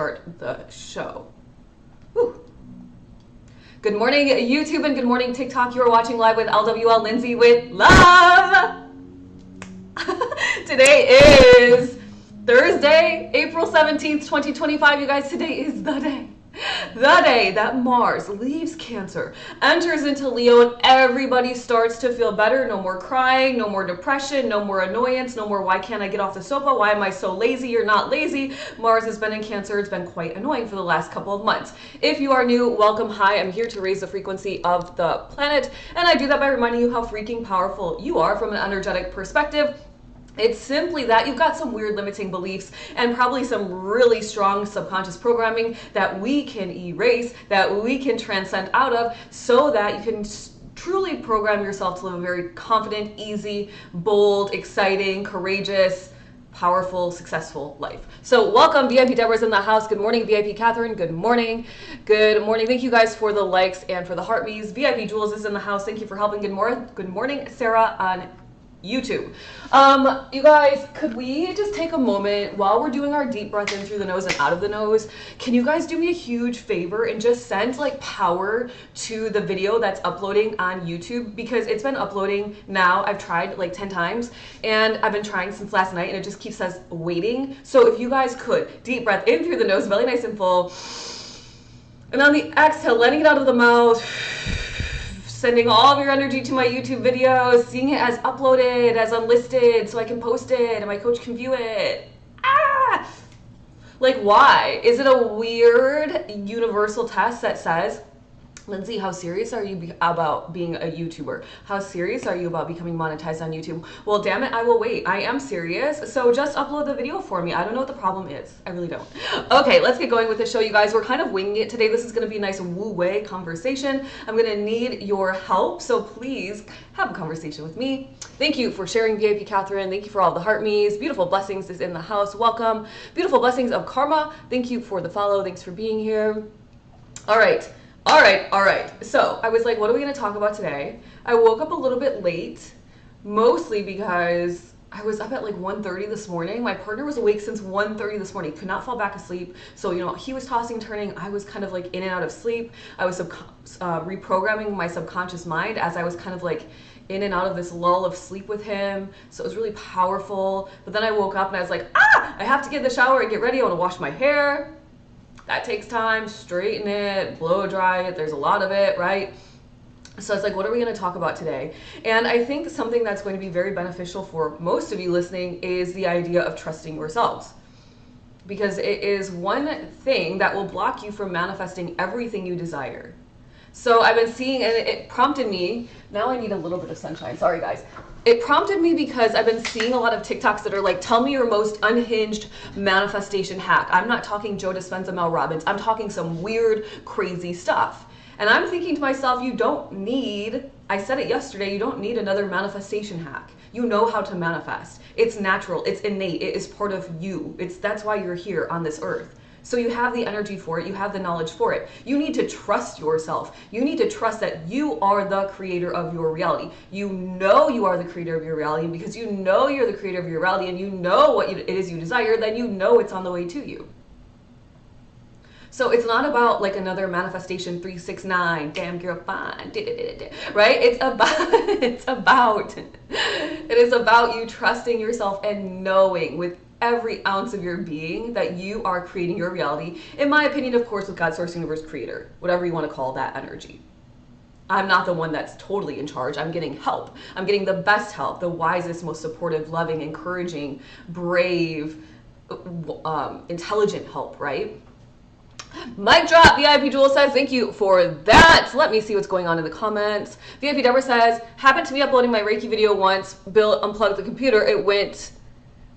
start the show. Whew. Good morning, YouTube, and good morning, TikTok. You are watching live with LWL Lindsay with love. Today is Thursday, April 17th, 2025. You guys, today is the day that Mars leaves Cancer, enters into Leo, and everybody starts to feel better. No more crying, no more depression, no more annoyance, no more why can't I get off the sofa, why am I so lazy? You're not lazy. Mars has been in Cancer. It's been quite annoying for the last couple of months. If you are new, welcome. Hi, I'm here to raise the frequency of the planet, and I do that by reminding you how freaking powerful you are from an energetic perspective. It's simply that you've got some weird limiting beliefs and probably some really strong subconscious programming that we can erase, that we can transcend out of, so that you can truly program yourself to live a very confident, easy, bold, exciting, courageous, powerful, successful life. So welcome, VIP Deborah's in the house. Good morning, VIP Catherine. Good morning. Good morning. Thank you guys for the likes and for the heart me's. VIP Jules is in the house. Thank you for helping. Good morning, Sarah on YouTube. You guys, could we just take a moment while we're doing our deep breath in through the nose and out of the nose? Can you guys do me a huge favor and just send like power to the video that's uploading on YouTube? Because it's been uploading now. I've tried like 10 times and I've been trying since last night and it just keeps us waiting. So if you guys could deep breath in through the nose, belly nice and full. And on the exhale, letting it out of the mouth. Sending all of your energy to my YouTube videos, seeing it as uploaded, as unlisted, so I can post it and my coach can view it. Ah! Like, why? Is it a weird universal test that says, Lindsay, how serious are you about being a YouTuber? How serious are you about becoming monetized on YouTube? Well, damn it, I will wait. I am serious. So just upload the video for me. I don't know what the problem is. I really don't. Okay, let's get going with the show, you guys. We're kind of winging it today. This is going to be a nice woo-way conversation. I'm going to need your help. So please have a conversation with me. Thank you for sharing, VIP Catherine. Thank you for all the heart me's. Beautiful Blessings is in the house. Welcome. Beautiful Blessings of Karma. Thank you for the follow. Thanks for being here. All right. So I was like, what are we going to talk about today? I woke up a little bit late, mostly because I was up at like 1:30 this morning. My partner was awake since 1:30 this morning, could not fall back asleep. So, you know, he was tossing, turning. I was kind of like in and out of sleep. I was reprogramming my subconscious mind as I was kind of like in and out of this lull of sleep with him. So it was really powerful. But then I woke up and I was like, I have to get in the shower and get ready. I want to wash my hair. That takes time, straighten it, blow dry it, there's a lot of it, right? So it's like, what are we going to talk about today? And I think something that's going to be very beneficial for most of you listening is the idea of trusting yourselves. Because it is one thing that will block you from manifesting everything you desire. So I've been seeing, and it prompted me, now I need a little bit of sunshine, sorry guys. It prompted me because I've been seeing a lot of TikToks that are like, tell me your most unhinged manifestation hack. I'm not talking Joe Dispenza, Mel Robbins. I'm talking some weird, crazy stuff. And I'm thinking to myself, you don't need, I said it yesterday, you don't need another manifestation hack. You know how to manifest. It's natural, it's innate, it is part of you. That's why you're here on this earth. So you have the energy for it, you have the knowledge for it. You need to trust yourself. You need to trust that you are the creator of your reality. You know you are the creator of your reality, and because you know you're the creator of your reality and you know what it is you desire, then you know it's on the way to you. So it's not about like another manifestation 369, damn girl fine, right? It is about you trusting yourself and knowing with every ounce of your being that you are creating your reality. In my opinion, of course, with God, Source, Universe, Creator, whatever you want to call that energy. I'm not the one that's totally in charge. I'm getting help. I'm getting the best help, the wisest, most supportive, loving, encouraging, brave, intelligent help, right? Mic drop. VIP Jewel says, thank you for that. Let me see what's going on in the comments. VIP Deborah says, happened to me uploading my Reiki video once. Bill unplugged the computer.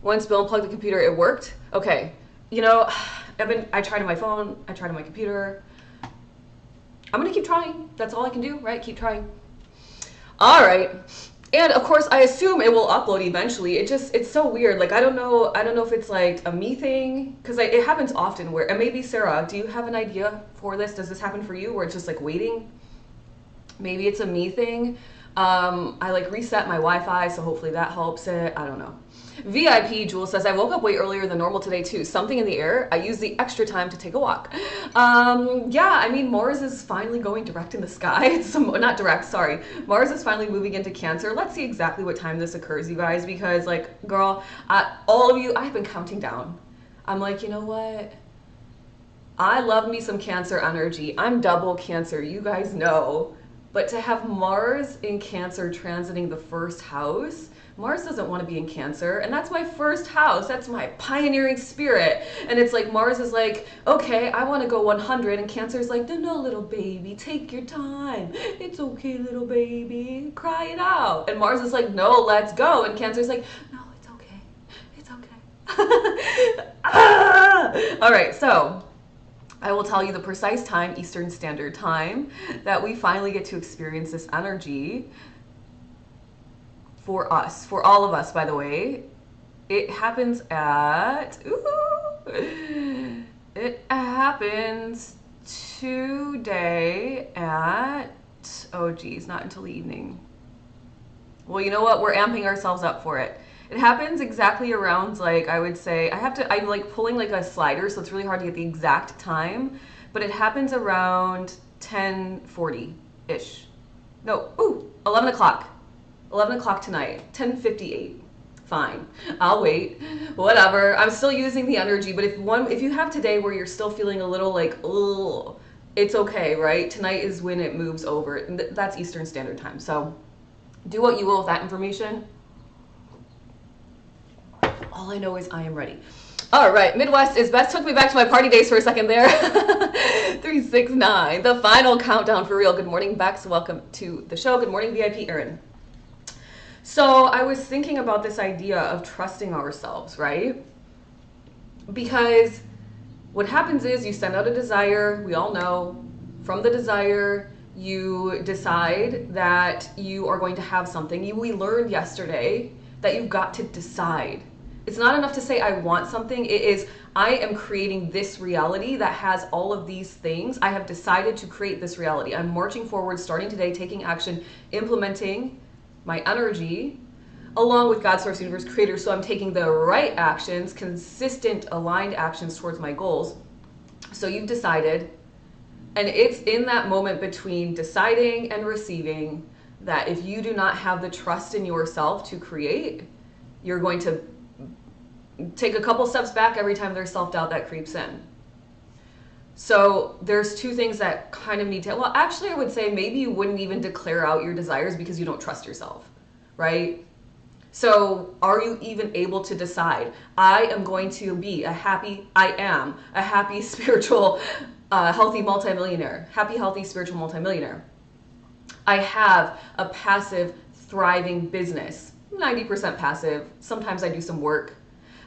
Once Bill unplugged the computer, it worked. Okay. You know, I tried on my phone. I tried on my computer. I'm going to keep trying. That's all I can do, right? Keep trying. All right. And of course, I assume it will upload eventually. It's so weird. Like, I don't know if it's like a me thing, because it happens often where, and maybe Sarah, do you have an idea for this? Does this happen for you where it's just like waiting? Maybe it's a me thing. I like reset my Wi-Fi, so hopefully that helps it. I don't know. VIP Jewel says, I woke up way earlier than normal today too. Something in the air. I used the extra time to take a walk. Yeah, I mean, Mars is finally going direct in the sky. It's not direct, sorry. Mars is finally moving into Cancer. Let's see exactly what time this occurs, you guys, because like, girl, all of you, I've been counting down. I'm like, you know what? I love me some Cancer energy. I'm double Cancer, you guys know. But to have Mars in Cancer transiting the first house, Mars doesn't want to be in Cancer, and that's my first house. That's my pioneering spirit. And it's like Mars is like, okay, I want to go 100, and Cancer's like, no, little baby, take your time. It's okay, little baby, cry it out. And Mars is like, no, let's go. And Cancer's like, no, it's okay. It's okay. All right, so I will tell you the precise time, Eastern Standard Time, that we finally get to experience this energy. For us, for all of us, by the way. It happens at, it happens today at, oh geez, not until the evening. Well, you know what? We're amping ourselves up for it. It happens exactly around, like, I would say, I'm like pulling like a slider, so it's really hard to get the exact time, but it happens around 10:40-ish. No, 11 o'clock. 11 o'clock tonight, 10:58. Fine, I'll wait, whatever. I'm still using the energy, but if you have today where you're still feeling a little like, oh, it's okay, right? Tonight is when it moves over. And that's Eastern Standard Time. So do what you will with that information. All I know is I am ready. All right, Midwest is best. Took me back to my party days for a second there. 369, the final countdown for real. Good morning, Bex. Welcome to the show. Good morning, VIP Erin. So I was thinking about this idea of trusting ourselves, right? Because what happens is you send out a desire, we all know. From the desire, you decide that you are going to have something. We learned yesterday that you've got to decide. It's not enough to say, I want something. It is, I am creating this reality that has all of these things. I have decided to create this reality. I'm marching forward, starting today, taking action, implementing my energy along with God, Source, Universe, Creator. So I'm taking the right actions, consistent, aligned actions towards my goals. So you've decided, and it's in that moment between deciding and receiving that if you do not have the trust in yourself to create, you're going to take a couple steps back every time there's self-doubt that creeps in. So there's two things that kind of need to, well, actually I would say maybe you wouldn't even declare out your desires because you don't trust yourself, right? So are you even able to decide, I am going to be I am a happy, spiritual, healthy multimillionaire, happy, healthy, spiritual multimillionaire. I have a passive, thriving business, 90% passive. Sometimes I do some work.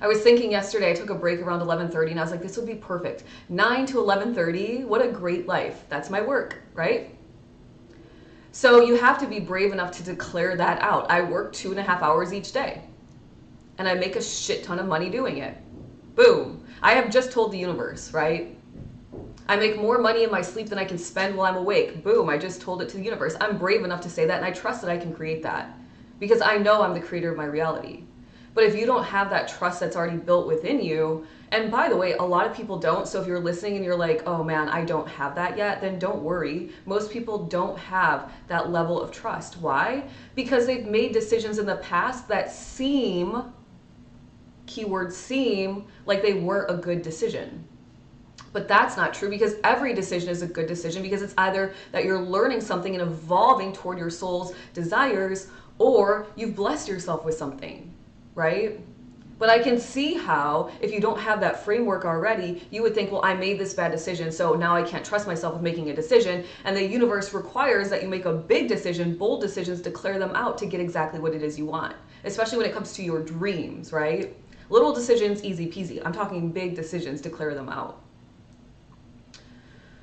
I was thinking yesterday, I took a break around 11:30 and I was like, this would be perfect. 9 to 11:30, what a great life. That's my work, right? So you have to be brave enough to declare that out. I work 2.5 hours each day and I make a shit ton of money doing it. Boom. I have just told the universe, right? I make more money in my sleep than I can spend while I'm awake. Boom. I just told it to the universe. I'm brave enough to say that and I trust that I can create that because I know I'm the creator of my reality. But if you don't have that trust that's already built within you, and by the way, a lot of people don't, so if you're listening and you're like, oh man, I don't have that yet, then don't worry. Most people don't have that level of trust. Why? Because they've made decisions in the past that seem, keyword seem, like they weren't a good decision. But that's not true because every decision is a good decision because it's either that you're learning something and evolving toward your soul's desires or you've blessed yourself with something. Right? But I can see how if you don't have that framework already, you would think, well, I made this bad decision, so now I can't trust myself with making a decision. And the universe requires that you make a big decision, bold decisions, declare them out to get exactly what it is you want, especially when it comes to your dreams, right? Little decisions, easy peasy. I'm talking big decisions, declare them out.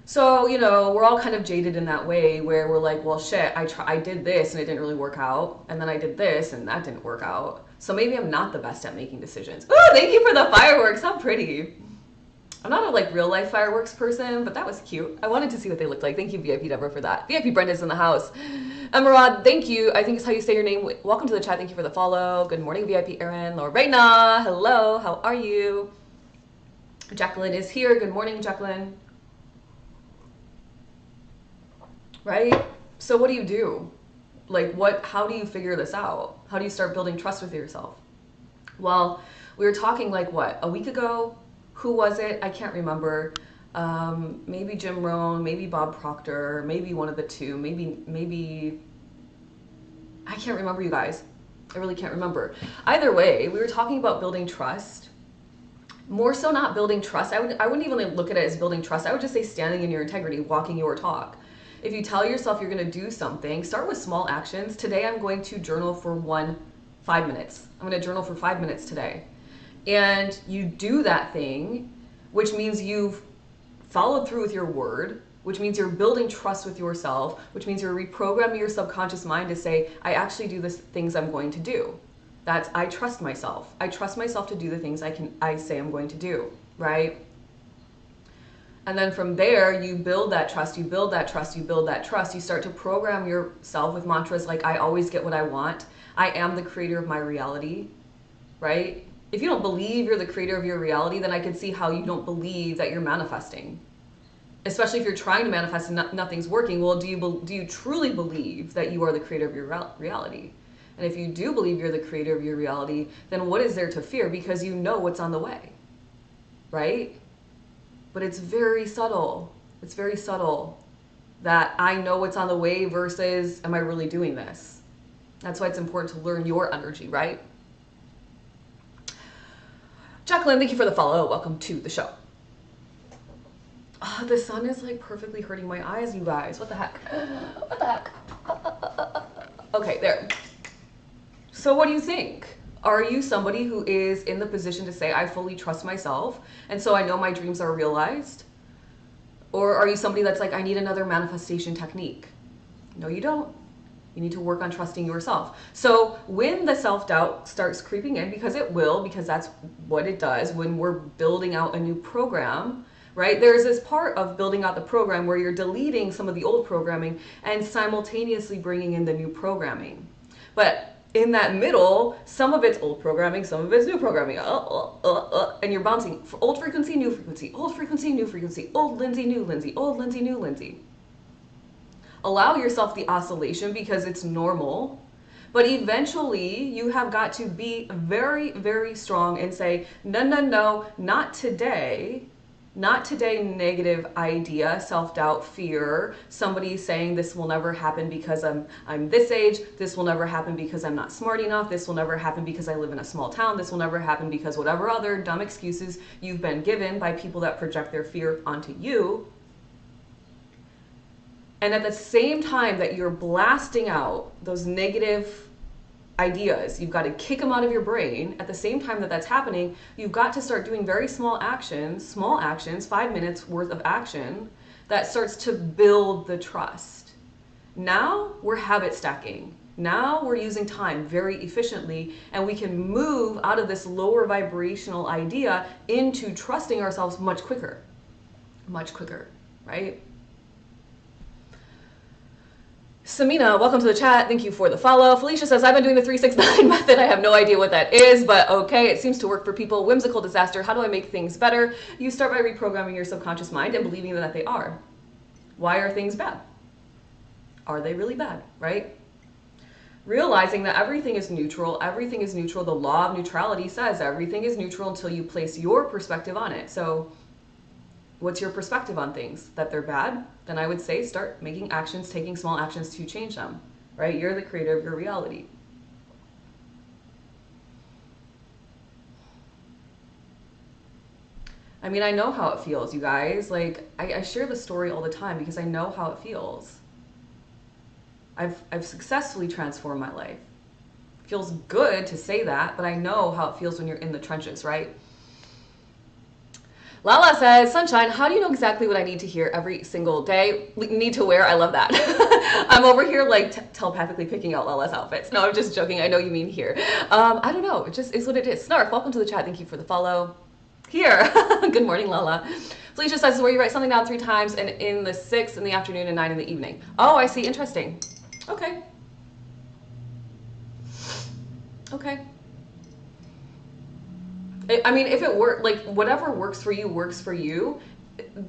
So, you know, we're all kind of jaded in that way where we're like, well, shit, I did this and it didn't really work out. And then I did this and that didn't work out. So maybe I'm not the best at making decisions. Oh, thank you for the fireworks. How pretty. I'm not a like real life fireworks person, but that was cute. I wanted to see what they looked like. Thank you, VIP Deborah, for that. VIP Brenda's in the house. Emerald, thank you. I think is how you say your name. Welcome to the chat. Thank you for the follow. Good morning, VIP Erin. Lorena, hello. How are you? Jacqueline is here. Good morning, Jacqueline. Right? So what do you do? Like how do you figure this out? How do you start building trust with yourself? Well, we were talking like what, a week ago? Who was it? I can't remember. Maybe Jim Rohn, maybe Bob Proctor, maybe one of the two, maybe, I can't remember, you guys. I really can't remember. Either way, we were talking about building trust. More so not building trust. I wouldn't even look at it as building trust. I would just say standing in your integrity, walking your talk. If you tell yourself you're going to do something, start with small actions. Today I'm going to journal for 5 minutes. I'm going to journal for 5 minutes today. And you do that thing, which means you've followed through with your word, which means you're building trust with yourself, which means you're reprogramming your subconscious mind to say, I actually do the things I'm going to do. That's, I trust myself. I trust myself to do the things I say I'm going to do, right? And then from there, you build that trust, you build that trust, you build that trust. You start to program yourself with mantras like, I always get what I want. I am the creator of my reality, right? If you don't believe you're the creator of your reality, then I can see how you don't believe that you're manifesting. Especially if you're trying to manifest and nothing's working. Well, do you truly believe that you are the creator of your reality? And if you do believe you're the creator of your reality, then what is there to fear? Because you know what's on the way, right? But it's very subtle. It's very subtle that I know what's on the way versus am I really doing this? That's why it's important to learn your energy, right? Jacqueline, thank you for the follow. Welcome to the show. Oh, the sun is like perfectly hurting my eyes, you guys. What the heck? What the heck? Okay, there. So what do you think? Are you somebody who is in the position to say, I fully trust myself, and so I know my dreams are realized? Or are you somebody that's like, I need another manifestation technique? No, you don't. You need to work on trusting yourself. So when the self-doubt starts creeping in, because it will, because that's what it does when we're building out a new program, right? There's this part of building out the program where you're deleting some of the old programming and simultaneously bringing in the new programming. But in that middle, some of it's old programming, some of it's new programming, and you're bouncing old frequency, new frequency, old frequency, new frequency, old Lindsay, new Lindsay, old Lindsay, new Lindsay. Allow yourself the oscillation because it's normal, but eventually you have got to be very, very strong and say, no, no, no, not today. Not today, negative idea, self-doubt, fear, somebody saying this will never happen because I'm this age, this will never happen because I'm not smart enough, this will never happen because I live in a small town, this will never happen because whatever other dumb excuses you've been given by people that project their fear onto you. And at the same time that you're blasting out those negative ideas, you've got to kick them out of your brain. At the same time that that's happening, you've got to start doing very small actions, 5 minutes worth of action that starts to build the trust. Now we're habit stacking. Now we're using time very efficiently, and we can move out of this lower vibrational idea into trusting ourselves much quicker, right? Samina, welcome to the chat. Thank you for the follow. Felicia says, I've been doing the 369 method. I have no idea what that is, but okay, it seems to work for people. Whimsical disaster. How do I make things better? You start by reprogramming your subconscious mind and believing that they are. Why are things bad? Are they really bad, right? Realizing that everything is neutral. Everything is neutral. The law of neutrality says everything is neutral until you place your perspective on it. So what's your perspective on things? That they're bad? Then I would say start making actions, taking small actions to change them, right? You're the creator of your reality. I mean, I know how it feels, you guys. Like, I share the story all the time because I know how it feels. I've successfully transformed my life. It feels good to say that, but I know how it feels when you're in the trenches, right? Lala says, Sunshine, how do you know exactly what I need to hear every single day? Need to wear, I love that. I'm over here like telepathically picking out Lala's outfits. No, I'm just joking. I know you mean here. I don't know. It just is what it is. Snarf, welcome to the chat. Thank you for the follow. Here. Good morning, Lala. Felicia says, where you write something down 3 times and in the 6 in the afternoon and 9 in the evening. Oh, I see. Interesting. Okay. Okay. I mean, if it works, like whatever works for you works for you.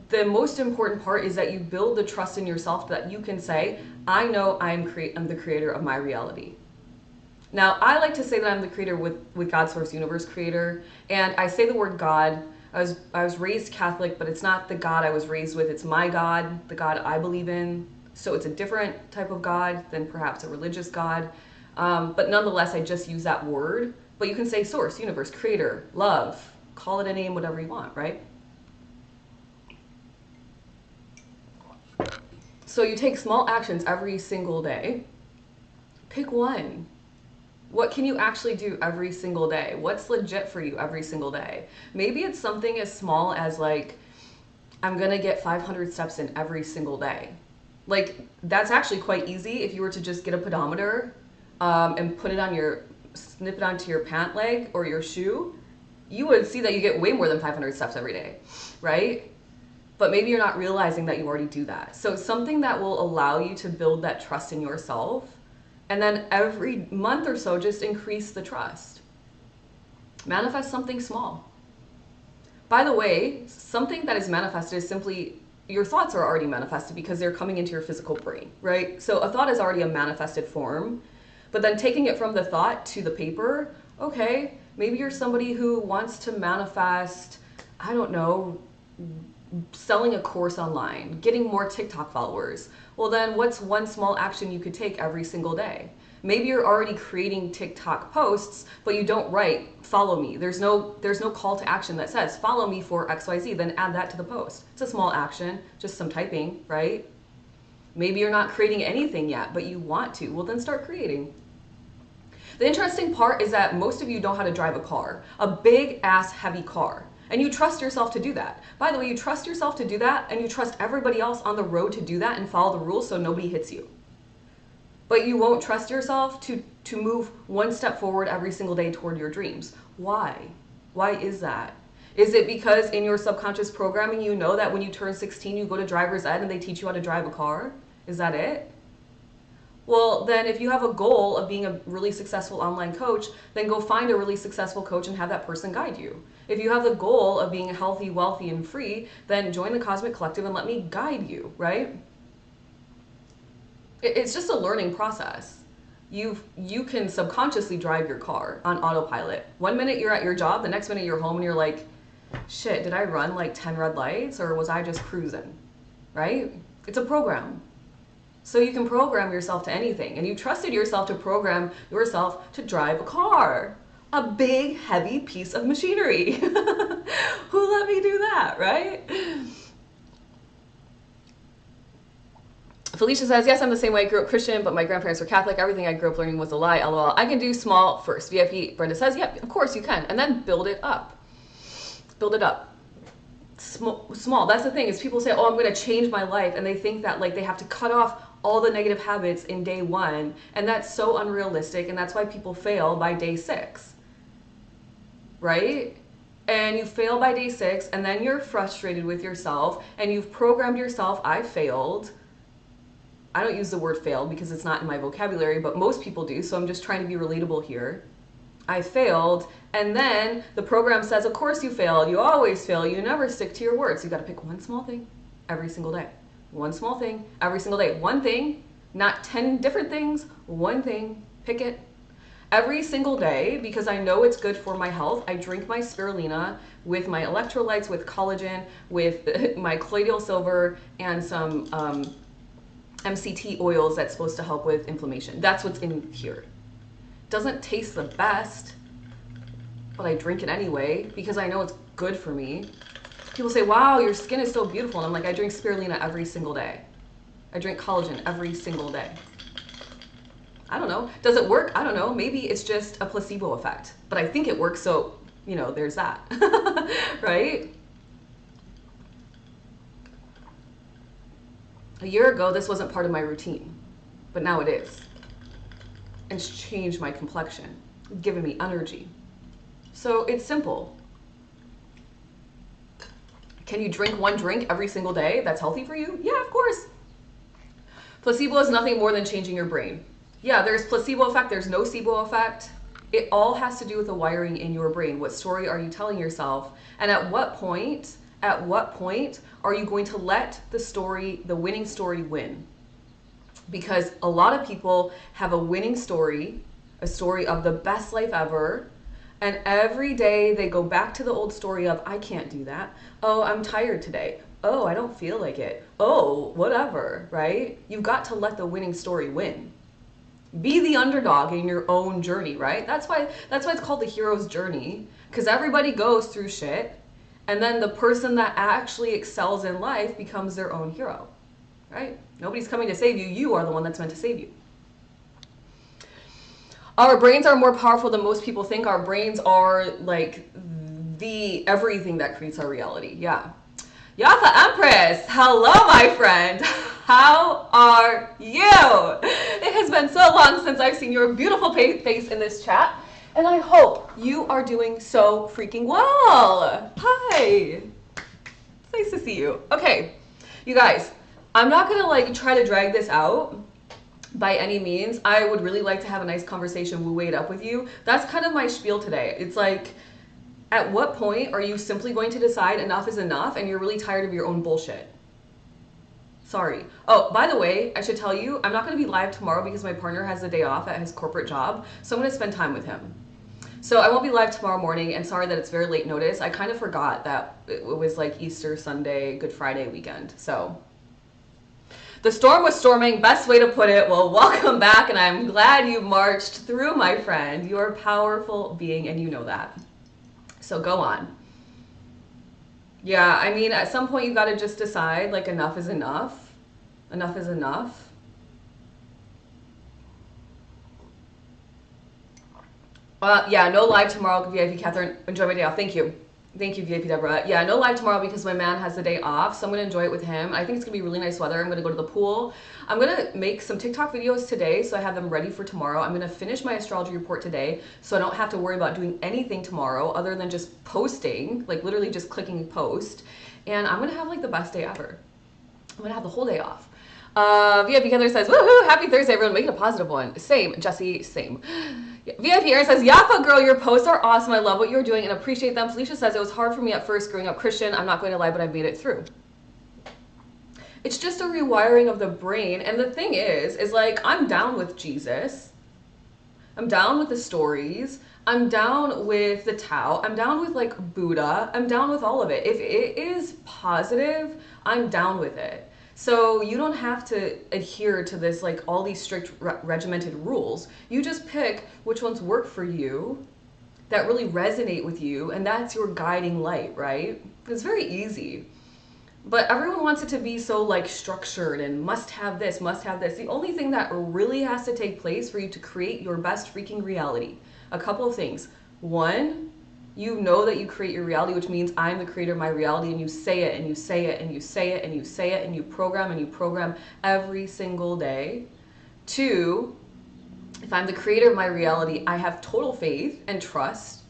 The most important part is that you build the trust in yourself that you can say, I know I'm the creator of my reality. Now, I like to say that I'm the creator with God, Source, Universe, Creator. And I say the word God. I was raised Catholic, but it's not the God I was raised with. It's my God, the God I believe in. So it's a different type of God than perhaps a religious God. But nonetheless, I just use that word. But you can say Source, Universe, Creator, Love. Call it a name, whatever you want, right? So you take small actions every single day. Pick one. What can you actually do every single day? What's legit for you every single day? Maybe it's something as small as like, I'm gonna get 500 steps in every single day. Like, that's actually quite easy if you were to just get a pedometer and snip it onto your pant leg or your shoe. You would see that you get way more than 500 steps every day, right? But maybe you're not realizing that you already do that. So something that will allow you to build that trust in yourself. And then every month or so, just increase the trust. Manifest something small. By the way, something that is manifested is simply, your thoughts are already manifested because they're coming into your physical brain, right? So a thought is already a manifested form, but then taking it from the thought to the paper, okay, maybe you're somebody who wants to manifest, I don't know, selling a course online, getting more TikTok followers. Well, then what's one small action you could take every single day? Maybe you're already creating TikTok posts, but you don't write, follow me. There's no call to action that says, follow me for XYZ, then add that to the post. It's a small action, just some typing, right? Maybe you're not creating anything yet, but you want to. Well, then start creating. The interesting part is that most of you know how to drive a car, a big ass heavy car. And you trust yourself to do that. By the way, you trust yourself to do that, and you trust everybody else on the road to do that and follow the rules so nobody hits you. But you won't trust yourself to move one step forward every single day toward your dreams. Why? Why is that? Is it because in your subconscious programming you know that when you turn 16 you go to driver's ed and they teach you how to drive a car? Is that it? Well, then if you have a goal of being a really successful online coach, then go find a really successful coach and have that person guide you. If you have the goal of being healthy, wealthy, and free, then join the Cosmic Collective and let me guide you, right? It's just a learning process. You can subconsciously drive your car on autopilot. 1 minute you're at your job, the next minute you're home and you're like, shit, did I run like 10 red lights or was I just cruising, right? It's a program. So you can program yourself to anything, and you trusted yourself to program yourself to drive a car, a big, heavy piece of machinery. Who let me do that, right? Felicia says, yes, I'm the same way. I grew up Christian, but my grandparents were Catholic. Everything I grew up learning was a lie, LOL. I can do small first. VIP, Brenda says, yep, of course you can. And then build it up. Build it up. Small. That's the thing, is people say, oh, I'm going to change my life. And they think that like they have to cut off all the negative habits in day 1. And that's so unrealistic. And that's why people fail by day 6. Right? And you fail by day 6, and then you're frustrated with yourself, and you've programmed yourself, I failed. I don't use the word failed because it's not in my vocabulary, but most people do, so I'm just trying to be relatable here. I failed, and then the program says, of course you failed, you always fail, you never stick to your words. You gotta pick one small thing every single day. One small thing every single day. One thing, not 10 different things, one thing, pick it. Every single day, because I know it's good for my health, I drink my spirulina with my electrolytes, with collagen, with my colloidal silver, and some MCT oils that's supposed to help with inflammation. That's what's in here. Doesn't taste the best, but I drink it anyway because I know it's good for me. People say, wow, your skin is so beautiful. And I'm like, I drink spirulina every single day. I drink collagen every single day. I don't know. Does it work? I don't know. Maybe it's just a placebo effect, but I think it works. So, you know, there's that, right? A year ago, this wasn't part of my routine, but now it is. And it's changed my complexion, given me energy. So it's simple. Can you drink one drink every single day that's healthy for you? Yeah, of course. Placebo is nothing more than changing your brain. Yeah, there's placebo effect, there's nocebo effect. It all has to do with the wiring in your brain. What story are you telling yourself? And at what point are you going to let the story, the winning story, win? Because a lot of people have a winning story, a story of the best life ever, and every day they go back to the old story of, I can't do that. Oh, I'm tired today. Oh, I don't feel like it. Oh, whatever, right? You've got to let the winning story win. Be the underdog in your own journey, right? That's why it's called the hero's journey, because everybody goes through shit, and then the person that actually excels in life becomes their own hero, right? Nobody's coming to save you. You are the one that's meant to save you. Our brains are more powerful than most people think. Our brains are like the everything that creates our reality. Yeah. Yafa Empress, hello, my friend. How are you? It has been so long since I've seen your beautiful face in this chat, and I hope you are doing so freaking well. Hi. It's nice to see you. Okay, you guys, I'm not gonna like try to drag this out by any means. I would really like to have a nice conversation, we'll wait up with you. That's kind of my spiel today. It's like, at what point are you simply going to decide enough is enough and you're really tired of your own bullshit? Sorry. Oh, by the way, I should tell you, I'm not going to be live tomorrow because my partner has a day off at his corporate job, so I'm going to spend time with him. So I won't be live tomorrow morning, and sorry that it's very late notice. I kind of forgot that it was like Easter Sunday, Good Friday weekend, so. The storm was storming, best way to put it. Well, welcome back, and I'm glad you marched through, my friend. You're a powerful being, and you know that. So go on. Yeah, I mean, at some point you got to just decide, like, enough is enough. Enough is enough. Yeah, no live tomorrow, VIP Catherine. Enjoy my day off. Thank you. Thank you, VIP Deborah. Yeah, no live tomorrow because my man has the day off, so I'm going to enjoy it with him. I think it's going to be really nice weather. I'm going to go to the pool. I'm going to make some TikTok videos today, so I have them ready for tomorrow. I'm going to finish my astrology report today, so I don't have to worry about doing anything tomorrow other than just posting, like literally just clicking post. And I'm going to have like the best day ever. I'm going to have the whole day off. VIP Heather says, woohoo, happy Thursday, everyone. Make it a positive one. Same, Jesse, same. Yeah. VIP Aaron says, Yappa girl, your posts are awesome. I love what you're doing and appreciate them. Felicia says, it was hard for me at first growing up Christian. I'm not going to lie, but I made it through. It's just a rewiring of the brain. And the thing is like, I'm down with Jesus. I'm down with the stories. I'm down with the Tao. I'm down with like Buddha. I'm down with all of it. If it is positive, I'm down with it. So you don't have to adhere to this, like all these strict regimented rules. You just pick which ones work for you, that really resonate with you, and that's your guiding light, right? It's very easy. But everyone wants it to be so like structured and must have this, must have this. The only thing that really has to take place for you to create your best freaking reality, a couple of things. One, you know that you create your reality, which means I'm the creator of my reality, and you say it and you say it and you say it and you say it and you program every single day. Two, if I'm the creator of my reality, I have total faith and trust,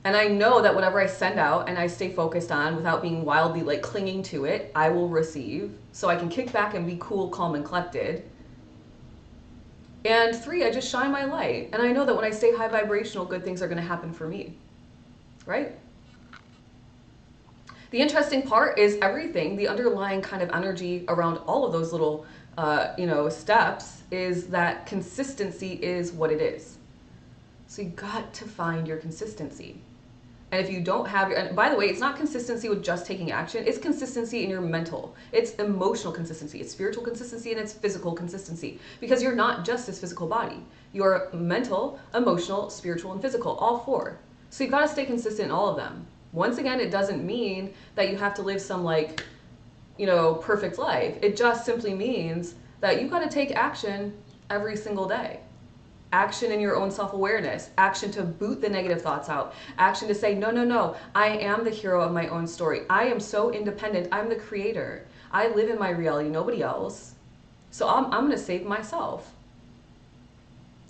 and I know that whatever I send out and I stay focused on without being wildly like clinging to it, I will receive. So I can kick back and be cool, calm, and collected. And three, I just shine my light. And I know that when I stay high vibrational, good things are going to happen for me. Right? The interesting part is everything, the underlying kind of energy around all of those little, steps is that consistency is what it is. So you got to find your consistency. And if you don't have your, and by the way, it's not consistency with just taking action. It's consistency in your mental. It's emotional consistency. It's spiritual consistency, and it's physical consistency. Because you're not just this physical body. You're mental, emotional, spiritual, and physical, all four. So you've got to stay consistent in all of them. Once again, it doesn't mean that you have to live some like, perfect life. It just simply means that you've got to take action every single day. Action in your own self-awareness, action to boot the negative thoughts out, action to say, no, I am the hero of my own story. I am so independent. I'm the creator. I live in my reality, nobody else. So I'm going to save myself.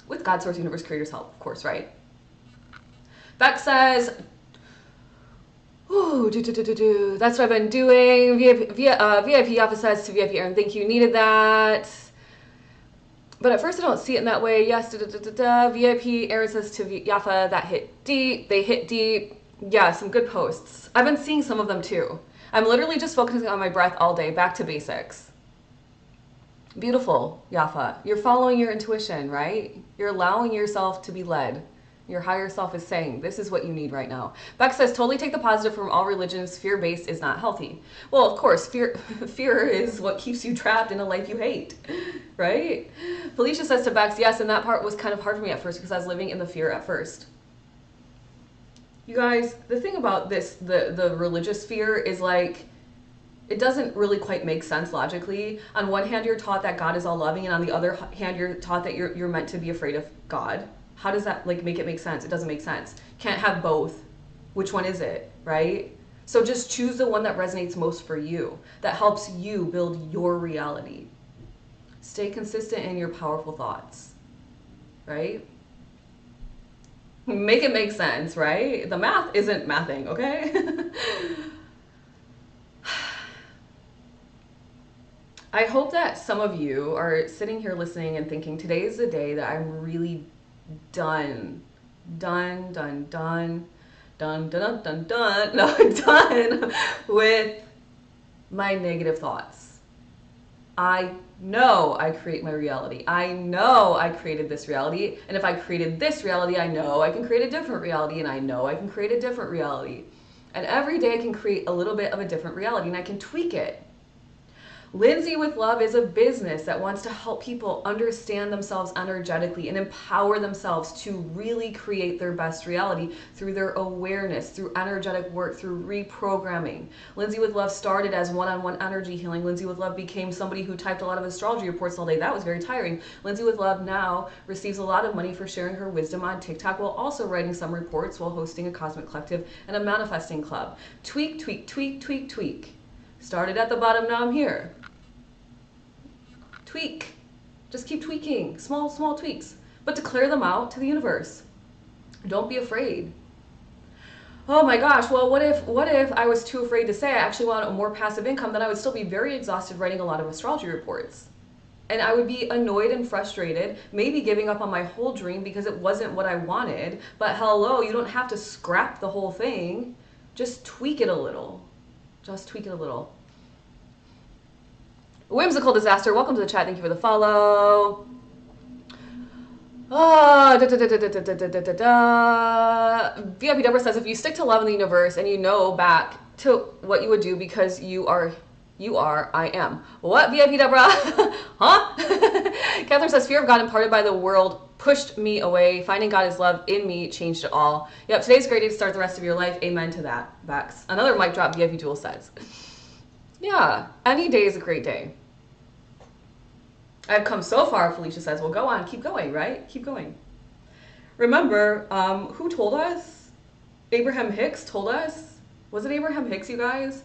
With God, Source, Universe, Creator's help, of course, right? Beck says, Ooh, That's what I've been doing. VIP office says to VIP Aaron, thank you, needed that. But at first I don't see it in that way. Yes, VIP Aaron says to Yafa, that hit deep. They hit deep. Yeah, some good posts. I've been seeing some of them too. I'm literally just focusing on my breath all day. Back to basics. Beautiful, Yafa. You're following your intuition, right? You're allowing yourself to be led. Your higher self is saying, this is what you need right now. Beck says, totally take the positive from all religions. Fear-based is not healthy. Well, of course, fear is what keeps you trapped in a life you hate, right? Felicia says to Bex, yes, and that part was kind of hard for me at first because I was living in the fear at first. You guys, the thing about this, the religious fear is like, it doesn't really quite make sense logically. On one hand, you're taught that God is all loving, and on the other hand, you're taught that you're meant to be afraid of God. How does that like make it make sense? It doesn't make sense. Can't have both. Which one is it, right? So just choose the one that resonates most for you, that helps you build your reality. Stay consistent in your powerful thoughts, right? Make it make sense, right? The math isn't mathing, okay? I hope that some of you are sitting here listening and thinking, today is the day that I'm really done with my negative thoughts. I know I create my reality. I know I created this reality. And if I created this reality, I know I can create a different reality. And I know I can create a different reality. And every day I can create a little bit of a different reality and I can tweak it. Lindsay with Love is a business that wants to help people understand themselves energetically and empower themselves to really create their best reality through their awareness, through energetic work, through reprogramming. Lindsay with Love started as one-on-one energy healing. Lindsay with Love became somebody who typed a lot of astrology reports all day. That was very tiring. Lindsay with Love now receives a lot of money for sharing her wisdom on TikTok while also writing some reports while hosting a cosmic collective and a manifesting club. Tweak, tweak, tweak, tweak, tweak. Started at the bottom, now I'm here. Tweak. Just keep tweaking. Small, small tweaks. But declare them out to the universe. Don't be afraid. Oh my gosh, well, what if I was too afraid to say I actually want a more passive income? Then I would still be very exhausted writing a lot of astrology reports. And I would be annoyed and frustrated, maybe giving up on my whole dream because it wasn't what I wanted. But hello, you don't have to scrap the whole thing. Just tweak it a little. Just tweak it a little. Whimsical Disaster, welcome to the chat. Thank you for the follow. VIP Deborah says, if you stick to love in the universe and you know back to what you would do because you are, I am. What, VIP Deborah? Huh? Catherine says, fear of God imparted by the world pushed me away. Finding God is love in me changed it all. Yep, today's a great day to start the rest of your life. Amen to that, Bex. Another mic drop VIP Jewel says. Yeah, any day is a great day. I've come so far, Felicia says. Well, go on, keep going, right? Keep going. Remember, who told us? Abraham Hicks told us. Was it Abraham Hicks, you guys?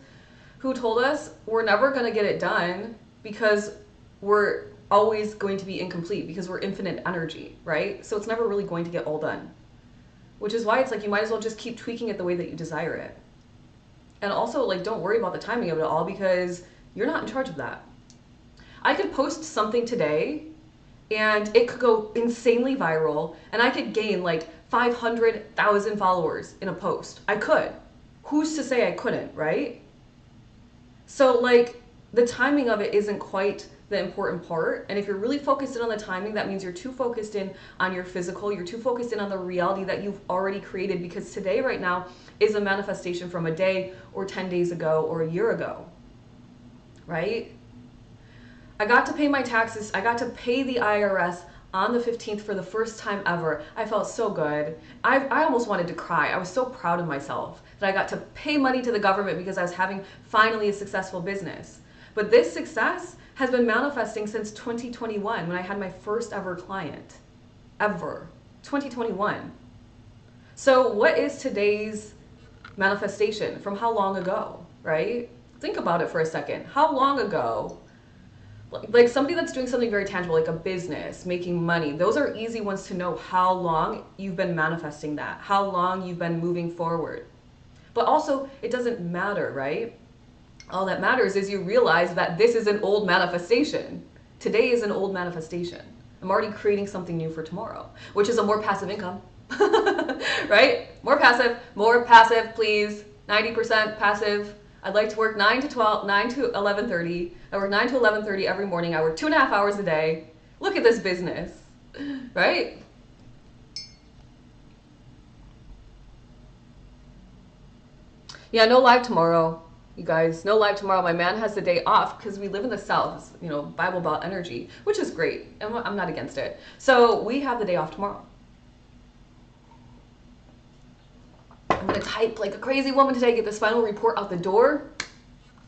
Who told us we're never going to get it done because we're always going to be incomplete because we're infinite energy, right? So it's never really going to get all done. Which is why it's like you might as well just keep tweaking it the way that you desire it. And also, like, don't worry about the timing of it all because you're not in charge of that. I could post something today and it could go insanely viral and I could gain like 500,000 followers in a post. I could. Who's to say I couldn't, right? So like the timing of it isn't quite the important part. And if you're really focused in on the timing, that means you're too focused in on your physical, you're too focused in on the reality that you've already created because today right now is a manifestation from a day or 10 days ago or a year ago, right? I got to pay my taxes. I got to pay the IRS on the 15th for the first time ever. I felt so good. I almost wanted to cry. I was so proud of myself that I got to pay money to the government because I was having finally a successful business. But this success has been manifesting since 2021 when I had my first ever client. Ever. 2021. So what is today's manifestation from how long ago, right? Think about it for a second. How long ago? Like somebody that's doing something very tangible, like a business, making money, those are easy ones to know how long you've been manifesting that, how long you've been moving forward. But also, it doesn't matter, right? All that matters is you realize that this is an old manifestation. Today is an old manifestation. I'm already creating something new for tomorrow, which is a more passive income, right? More passive, please. 90% passive. I'd like to work 9 to 11:30. I work 9 to 11:30 every morning. I work 2.5 hours a day. Look at this business, right? Yeah, no live tomorrow. You guys, no live tomorrow. My man has the day off because we live in the South, you know, Bible Belt energy, which is great. I'm not against it. So we have the day off tomorrow. I'm going to type like a crazy woman today, get this final report out the door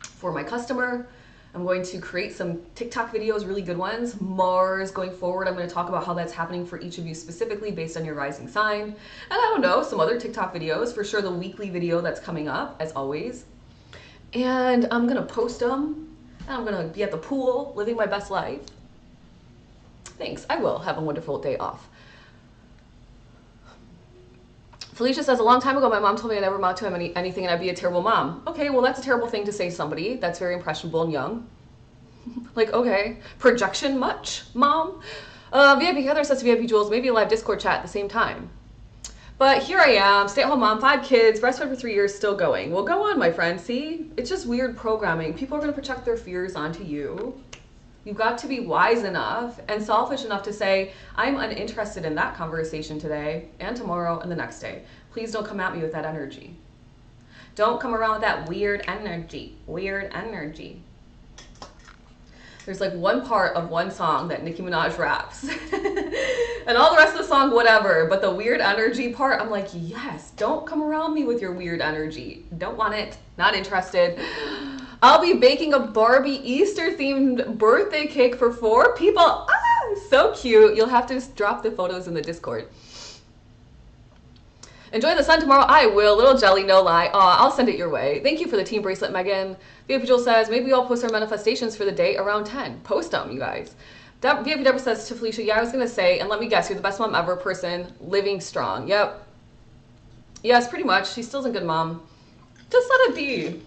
for my customer. I'm going to create some TikTok videos, really good ones. Mars going forward, I'm going to talk about how that's happening for each of you specifically based on your rising sign. And I don't know, some other TikTok videos, for sure the weekly video that's coming up, as always. And I'm going to post them. And I'm going to be at the pool, living my best life. Thanks, I will have a wonderful day off. Felicia says, a long time ago, my mom told me I never amount to anything and I'd be a terrible mom. Okay, well, that's a terrible thing to say to somebody that's very impressionable and young. Like, okay, projection much, mom? VIP Heather says to VIP Jules, maybe a live Discord chat at the same time. But here I am, stay-at-home mom, 5 kids, breastfed for 3 years, still going. Well, go on, my friend. See, it's just weird programming. People are going to project their fears onto you. You've got to be wise enough and selfish enough to say, I'm uninterested in that conversation today and tomorrow and the next day. Please don't come at me with that energy. Don't come around with that weird energy. Weird energy. There's like one part of one song that Nicki Minaj raps. And all the rest of the song, whatever. But the weird energy part, I'm like, yes, don't come around me with your weird energy. Don't want it. Not interested. I'll be baking a Barbie Easter-themed birthday cake for 4 people. Ah, so cute. You'll have to drop the photos in the Discord. Enjoy the sun tomorrow. I will. Little jelly, no lie. I'll send it your way. Thank you for the team bracelet, Megan. VIP Joel says, maybe we all post our manifestations for the day around 10. Post them, you guys. VIP Deborah says to Felicia, yeah, I was going to say, and let me guess, you're the best mom ever person, living strong. Yep. Yes, pretty much. She still's a good mom. Just let it be.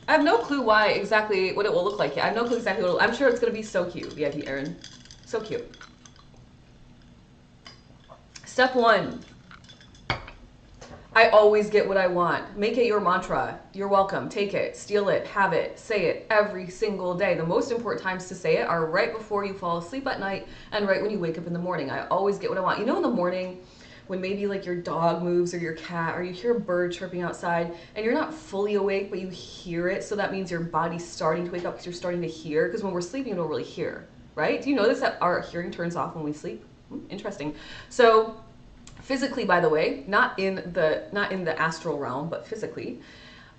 I have no clue why exactly what it will look like yet. I have no clue exactly what it will, I'm sure it's going to be so cute, VIP Erin. So cute. Step 1. I always get what I want. Make it your mantra. You're welcome. Take it. Steal it. Have it. Say it every single day. The most important times to say it are right before you fall asleep at night and right when you wake up in the morning. I always get what I want. You know, in the morning, when maybe like your dog moves or your cat or you hear a bird chirping outside and you're not fully awake but you hear it, so that means your body's starting to wake up because you're starting to hear, because when we're sleeping we don't really hear, right? Do you notice that our hearing turns off when we sleep? Interesting. So physically, by the way, not in the astral realm, but physically,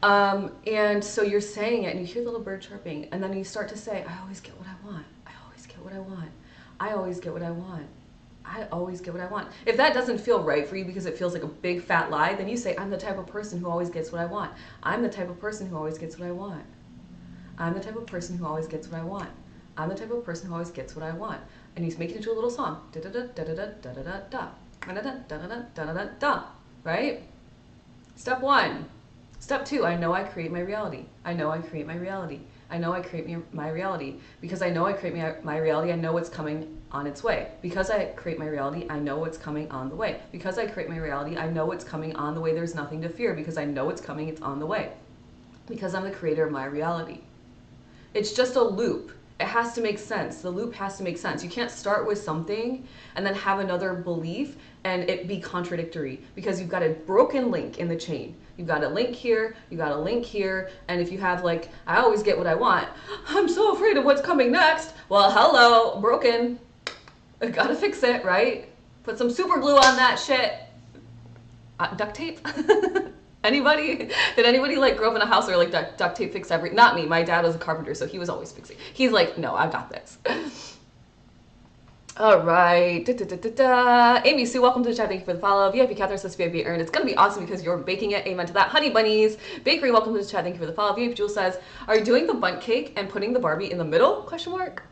and so you're saying it and you hear the little bird chirping and then you start to say, I always get what I want. I always get what I want. I always get what I want. I always get what I want. If that doesn't feel right for you because it feels like a big fat lie, then you say, I'm the type of person who always gets what I want. I'm the type of person who always gets what I want. I'm the type of person who always gets what I want. I'm the type of person who always gets what I want. And you make it into a little song. Da da da da da da da da da da da da da da. Right? Step 1. Step 2, I know I create my reality. I know I create my reality. I know I create my reality. Because I know I create my reality, I know what's coming on its way. Because I create my reality, I know what's coming on the way. Because I create my reality, I know what's coming on the way. There's nothing to fear because I know it's coming, it's on the way. Because I'm the creator of my reality. It's just a loop. It has to make sense. The loop has to make sense. You can't start with something and then have another belief and it be contradictory because you've got a broken link in the chain. You've got a link here, you got a link here, and if you have like, I always get what I want, I'm so afraid of what's coming next. Well, hello, broken. I gotta fix it, right? Put some super glue on that shit. Duct tape? Anybody? Did anybody like grow up in a house where like duct tape fix every? Not me. My dad was a carpenter, so he was always fixing. He's like, no, I got this. All right. Amy Sue, welcome to the chat. Thank you for the follow. VIP Catherine says VIP earned. It's gonna be awesome because you're baking it. Amen to that. Honey Bunnies Bakery, welcome to the chat. Thank you for the follow. VIP Jewel says, are you doing the bundt cake and putting the Barbie in the middle? Question mark.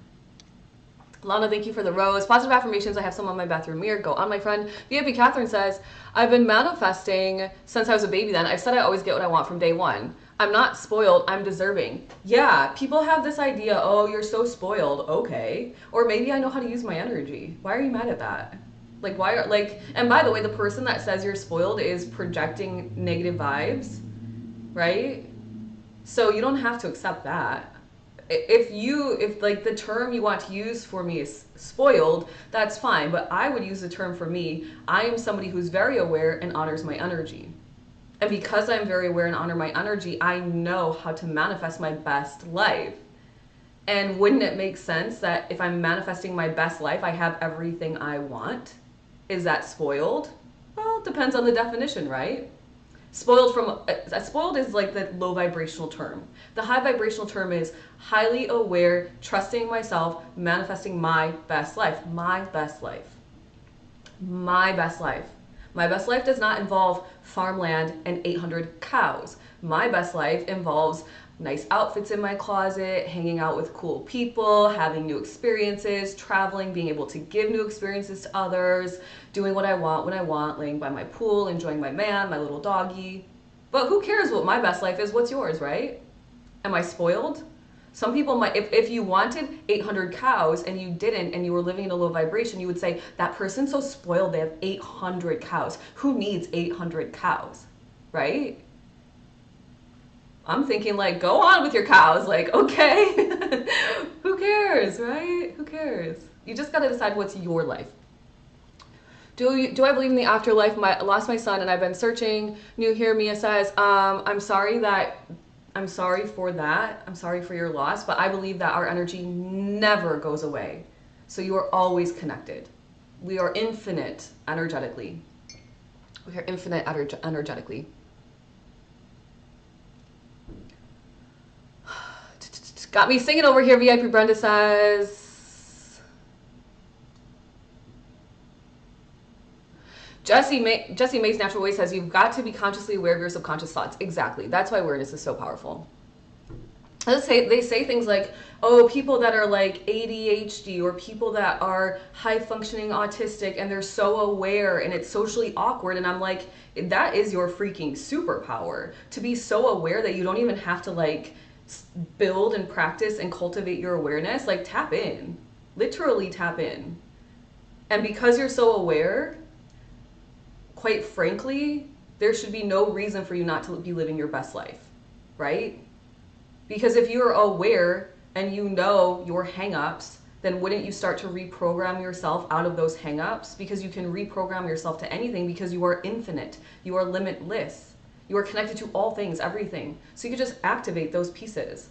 Lana, thank you for the rose. Positive affirmations. I have some on my bathroom mirror. Go on, my friend. VIP Catherine says, I've been manifesting since I was a baby then. I've said I always get what I want from day one. I'm not spoiled. I'm deserving. Yeah, people have this idea, oh, you're so spoiled. Okay. Or maybe I know how to use my energy. Why are you mad at that? Like, why are, like, and by the way, the person that says you're spoiled is projecting negative vibes, right? So you don't have to accept that. If like the term you want to use for me is spoiled, that's fine. But I would use the term for me, I am somebody who's very aware and honors my energy. And because I'm very aware and honor my energy, I know how to manifest my best life. And wouldn't it make sense that if I'm manifesting my best life, I have everything I want? Is that spoiled? Well, it depends on the definition, right? Spoiled is like the low vibrational term. The high vibrational term is highly aware, trusting myself, manifesting my best life. My best life. My best life. My best life does not involve farmland and 800 cows. My best life involves nice outfits in my closet, hanging out with cool people, having new experiences, traveling, being able to give new experiences to others, doing what I want when I want, laying by my pool, enjoying my man, my little doggy. But who cares what my best life is? What's yours, right? Am I spoiled? Some people might, if you wanted 800 cows and you didn't, and you were living in a low vibration, you would say, that person's so spoiled, they have 800 cows. Who needs 800 cows, right? I'm thinking like, go on with your cows. Like, okay, who cares, right? Who cares? You just got to decide what's your life. Do I believe in the afterlife? I lost my son and I've been searching. New here, Mia says, I'm sorry for that. I'm sorry for your loss, but I believe that our energy never goes away. So you are always connected. We are infinite energetically. We are infinite energetically. Got me singing over here, VIP Brenda says. Jessie May's Natural Way says, you've got to be consciously aware of your subconscious thoughts. Exactly. That's why awareness is so powerful. They say things like, oh, people that are like ADHD or people that are high functioning autistic and they're so aware and it's socially awkward. And I'm like, that is your freaking superpower, to be so aware that you don't even have to like build and practice and cultivate your awareness. Like, tap in, literally tap in. And because you're so aware, quite frankly, there should be no reason for you not to be living your best life, right? Because if you're aware and you know your hang-ups, then wouldn't you start to reprogram yourself out of those hang-ups? Because you can reprogram yourself to anything, because you are infinite, you are limitless. You are connected to all things, everything. So you can just activate those pieces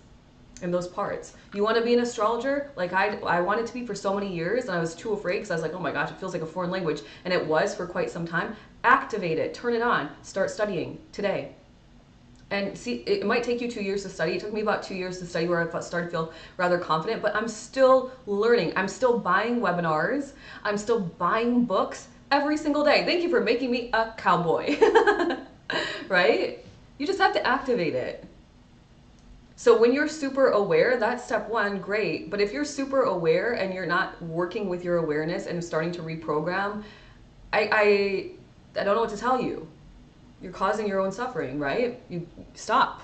and those parts. You want to be an astrologer? Like I wanted to be for so many years, and I was too afraid because I was like, oh my gosh, it feels like a foreign language. And it was for quite some time. Activate it, turn it on, start studying today. And see, it might take you 2 years to study. It took me about 2 years to study where I started to feel rather confident, but I'm still learning. I'm still buying webinars. I'm still buying books every single day. Thank you for making me a cowboy. Right? You just have to activate it. So when you're super aware, that's step one, great. But if you're super aware and you're not working with your awareness and starting to reprogram, I don't know what to tell you. You're causing your own suffering, right? You stop.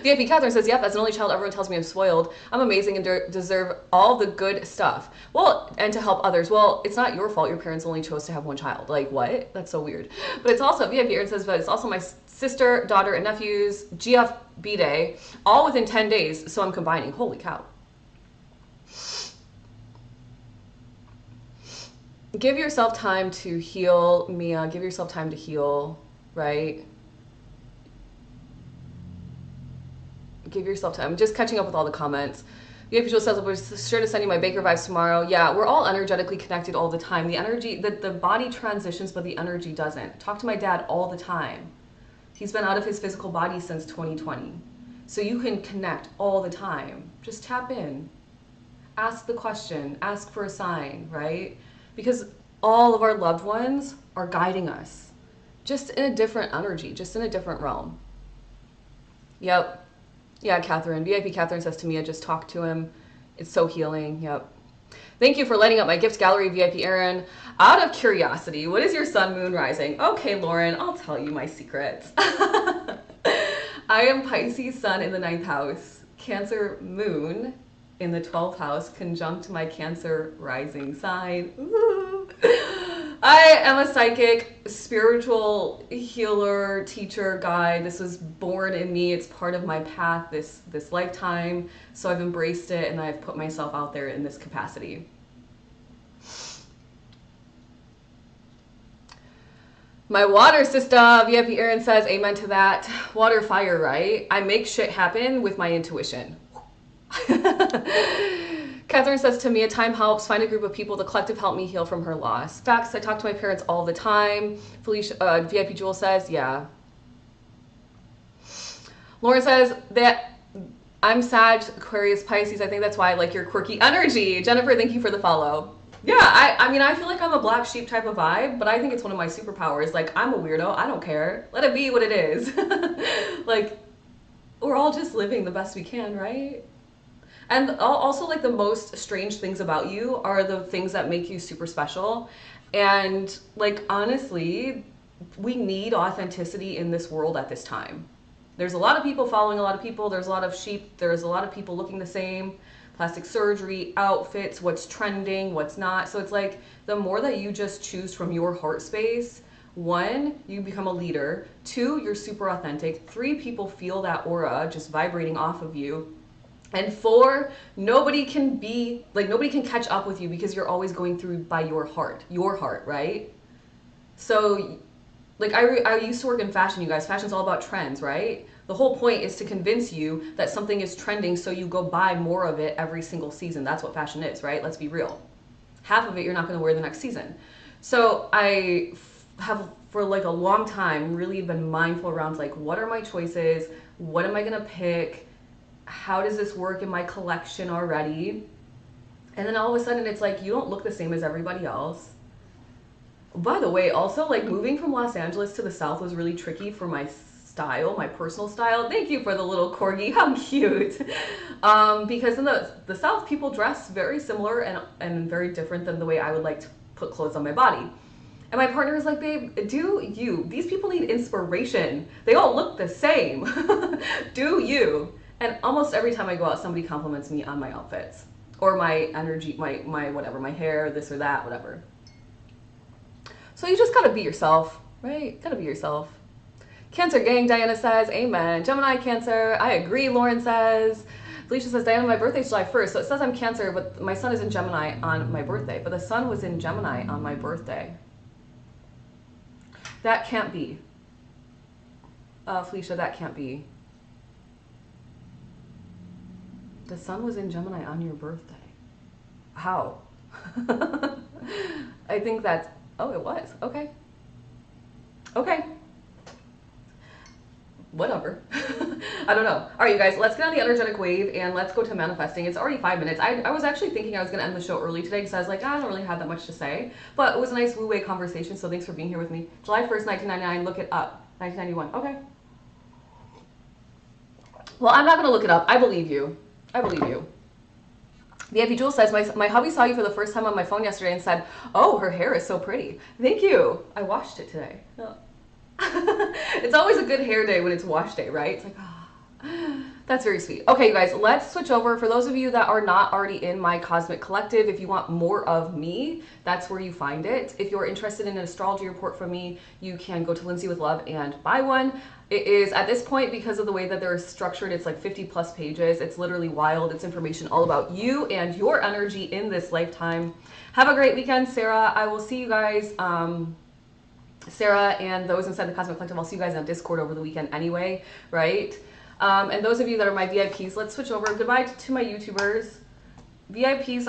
VIP Catherine says, yep, as an only child, everyone tells me I'm spoiled. I'm amazing and deserve all the good stuff. Well, and to help others. Well, it's not your fault. Your parents only chose to have one child. Like, what? That's so weird. But it's also, VIP Aaron says, but it's also my sister, daughter, and nephew's GFB day, all within 10 days. So I'm combining. Holy cow. Give yourself time to heal, Mia. Give yourself time to heal. Right? Give yourself time. I'm just catching up with all the comments. VIP Joel says, we're sure to send you my Baker vibes tomorrow. Yeah, we're all energetically connected all the time. The energy, the body transitions, but the energy doesn't. Talk to my dad all the time. He's been out of his physical body since 2020. So you can connect all the time. Just tap in. Ask the question. Ask for a sign, right? Because all of our loved ones are guiding us. Just in a different energy, just in a different realm. Yep. Yeah, Catherine. VIP Catherine says to me, I just talked to him. It's so healing. Yep. Thank you for lighting up my gift gallery, VIP Aaron. Out of curiosity, what is your sun, moon, rising? Okay, Lauren, I'll tell you my secrets. I am Pisces sun in the 9th house, Cancer moon in the 12th house, conjunct my Cancer rising sign. Ooh. I am a psychic, spiritual healer, teacher, guide. This was born in me. It's part of my path this lifetime. So I've embraced it and I've put myself out there in this capacity. My water sister, VIP Aaron says, amen to that. Water, fire, right? I make shit happen with my intuition. Catherine says, to me, a time helps. Find a group of people. The collective helped me heal from her loss. Facts, I talk to my parents all the time. Felicia, VIP Jewel says, yeah. Lauren says that I'm Sag, Aquarius, Pisces. I think that's why I like your quirky energy. Jennifer, thank you for the follow. Yeah, I mean, I feel like I'm a black sheep type of vibe, but I think it's one of my superpowers. Like, I'm a weirdo. I don't care. Let it be what it is. Like, we're all just living the best we can, right? And also, like, the most strange things about you are the things that make you super special. And, like, honestly, we need authenticity in this world at this time. There's a lot of people following a lot of people. There's a lot of sheep. There's a lot of people looking the same. Plastic surgery, outfits, what's trending, what's not. So it's like, the more that you just choose from your heart space, 1, you become a leader. 2, you're super authentic. 3, people feel that aura just vibrating off of you. And 4, nobody can catch up with you because you're always going through by your heart, right? So, like, I used to work in fashion, you guys. Fashion's all about trends, right? The whole point is to convince you that something is trending so you go buy more of it every single season. That's what fashion is, right? Let's be real. Half of it you're not going to wear the next season. So I have, for like a long time, really been mindful around, like, what are my choices? What am I going to pick? How does this work in my collection already? And then all of a sudden it's like, you don't look the same as everybody else. By the way, also, like, moving from Los Angeles to the South was really tricky for my style, my personal style. Thank you for the little corgi, how cute. Because in the South, people dress very similar and very different than the way I would like to put clothes on my body. And my partner is like, babe, do you. These people need inspiration. They all look the same. Do you. And almost every time I go out, somebody compliments me on my outfits. Or my energy, my whatever, my hair, this or that, whatever. So you just gotta be yourself, right? Gotta be yourself. Cancer gang, Diana says, amen. Gemini, Cancer, I agree, Lauren says. Felicia says, Diana, my birthday's July 1st. So it says I'm Cancer, but my sun is in Gemini on my birthday. But the sun was in Gemini on my birthday. That can't be. Felicia, that can't be. The sun was in Gemini on your birthday. How? I think that's, oh, it was. Okay. Okay. Whatever. I don't know. All right, you guys, let's get on the energetic wave and let's go to manifesting. It's already 5 minutes. I was actually thinking I was going to end the show early today because I was like, I don't really have that much to say. But it was a nice wu-wei conversation, so thanks for being here with me. July 1st, 1999. Look it up. 1991. Okay. Well, I'm not going to look it up. I believe you. I believe you. VIP Jewel says, my hubby saw you for the first time on my phone yesterday and said, oh, her hair is so pretty. Thank you. I washed it today. Oh. It's always a good hair day when it's wash day, right? It's like, oh, that's very sweet. Okay, you guys, let's switch over. For those of you that are not already in my Cosmic Collective, if you want more of me, that's where you find it. If you're interested in an astrology report from me, you can go to Lindsay with Love and buy one. It is, at this point, because of the way that they're structured, it's like 50 plus pages. It's literally wild. It's information all about you and your energy in this lifetime. Have a great weekend, Sarah. I will see you guys, Sarah and those inside the Cosmic Collective, I'll see you guys on Discord over the weekend anyway, right? And those of you that are my VIPs, let's switch over. Goodbye to my YouTubers. VIPs